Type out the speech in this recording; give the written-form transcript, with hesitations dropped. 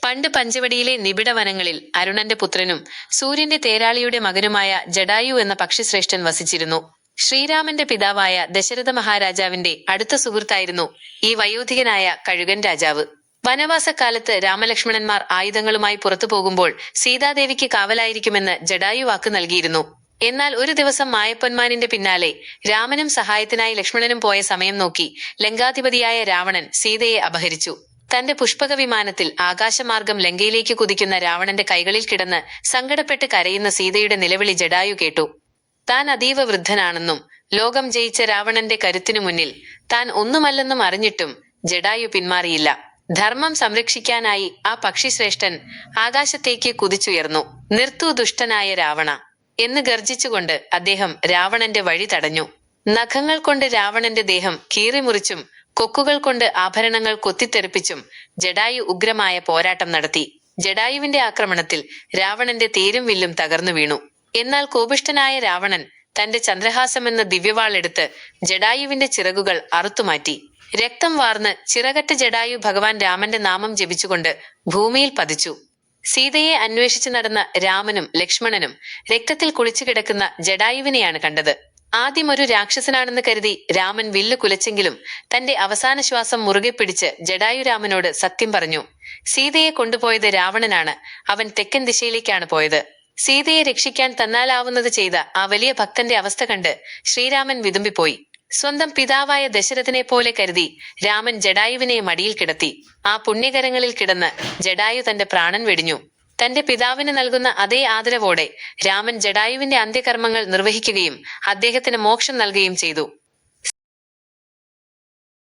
പണ്ട് പഞ്ചവടിയിലെ നിബിഡ വനങ്ങളിൽ അരുണന്റെ പുത്രനും സൂര്യന്റെ തേരാളിയുടെ മകനുമായ ജടായു എന്ന പക്ഷിശ്രേഷ്ഠൻ വസിച്ചിരുന്നു. ശ്രീരാമന്റെ പിതാവായ ദശരഥ മഹാരാജാവിന്റെ അടുത്ത സുഹൃത്തായിരുന്നു ഈ വയോധികനായ കഴുകൻ രാജാവ്. വനവാസക്കാലത്ത് രാമലക്ഷ്മണന്മാർ ആയുധങ്ങളുമായി പുറത്തു പോകുമ്പോൾ സീതാദേവിക്ക് കാവലായിരിക്കുമെന്ന് ജടായു വാക്ക് നൽകിയിരുന്നു. എന്നാൽ ഒരു ദിവസം മായപ്പൊന്മാനിന്റെ പിന്നാലെ രാമനും സഹായത്തിനായി ലക്ഷ്മണനും പോയ സമയം നോക്കി ലങ്കാധിപതിയായ രാവണൻ സീതയെ അപഹരിച്ചു. തന്റെ പുഷ്പക വിമാനത്തിൽ ആകാശമാർഗം ലങ്കയിലേക്ക് കുതിക്കുന്ന രാവണന്റെ കൈകളിൽ കിടന്ന് സങ്കടപ്പെട്ട് കരയുന്ന സീതയുടെ നിലവിളി ജടായു കേട്ടു. താൻ അതീവ വൃദ്ധനാണെന്നും ലോകം ജയിച്ച രാവണന്റെ കരുത്തിനു മുന്നിൽ താൻ ഒന്നുമല്ലെന്നും അറിഞ്ഞിട്ടും ജടായു പിന്മാറിയില്ല. ധർമ്മം സംരക്ഷിക്കാനായി ആ പക്ഷിശ്രേഷ്ഠൻ ആകാശത്തേക്ക് കുതിച്ചുയർന്നു. "നിർത്തു ദുഷ്ടനായ രാവണ" എന്ന് ഗർജിച്ചുകൊണ്ട് അദ്ദേഹം രാവണന്റെ വഴി തടഞ്ഞു. നഖങ്ങൾ കൊണ്ട് രാവണന്റെ ദേഹം കീറിമുറിച്ചും കൊക്കുകൾ കൊണ്ട് ആഭരണങ്ങൾ കൊത്തിത്തെറിപ്പിച്ചും ജടായു ഉഗ്രമായ പോരാട്ടം നടത്തി. ജടായുവിന്റെ ആക്രമണത്തിൽ രാവണന്റെ തേരും വില്ലും തകർന്നു വീണു. എന്നാൽ കോപിഷ്ഠനായ രാവണൻ തന്റെ ചന്ദ്രഹാസമെന്ന ദിവ്യവാളെടുത്ത് ജടായുവിന്റെ ചിറകുകൾ അറുത്തുമാറ്റി. രക്തം വാർന്ന് ചിറകറ്റ ജടായു ഭഗവാൻ രാമന്റെ നാമം ജപിച്ചുകൊണ്ട് ഭൂമിയിൽ പതിച്ചു. സീതയെ അന്വേഷിച്ചു നടന്ന രാമനും ലക്ഷ്മണനും രക്തത്തിൽ കുളിച്ചു കിടക്കുന്ന ജടായുവിനെയാണ് കണ്ടത്. ആദ്യം ഒരു രാക്ഷസനാണെന്ന് കരുതി രാമൻ വില്ല് കുലച്ചെങ്കിലും തന്റെ അവസാന ശ്വാസം മുറുകെ പിടിച്ച് ജടായു രാമനോട് സത്യം പറഞ്ഞു. സീതയെ കൊണ്ടുപോയത് രാവണനാണ്. അവൻ തെക്കൻ ദിശയിലേക്കാണ് പോയത്. സീതയെ രക്ഷിക്കാൻ തന്നാലാവുന്നത് ചെയ്ത ആ വലിയ ഭക്തന്റെ അവസ്ഥ കണ്ട് ശ്രീരാമൻ വിതുമ്പിപ്പോയി. സ്വന്തം പിതാവായ ദശരഥനെ പോലെ കരുതി രാമൻ ജടായുവിനെ മടിയിൽ കിടത്തി. ആ പുണ്യകരങ്ങളിൽ കിടന്ന് ജടായു തന്റെ പ്രാണൻ വെടിഞ്ഞു. തന്റെ പിതാവിന് നൽകുന്ന അതേ ആദരവോടെ രാമൻ ജടായുവിന്റെ അന്ത്യകർമ്മങ്ങൾ നിർവഹിക്കുകയും അദ്ദേഹത്തിന് മോക്ഷം നൽകുകയും ചെയ്തു.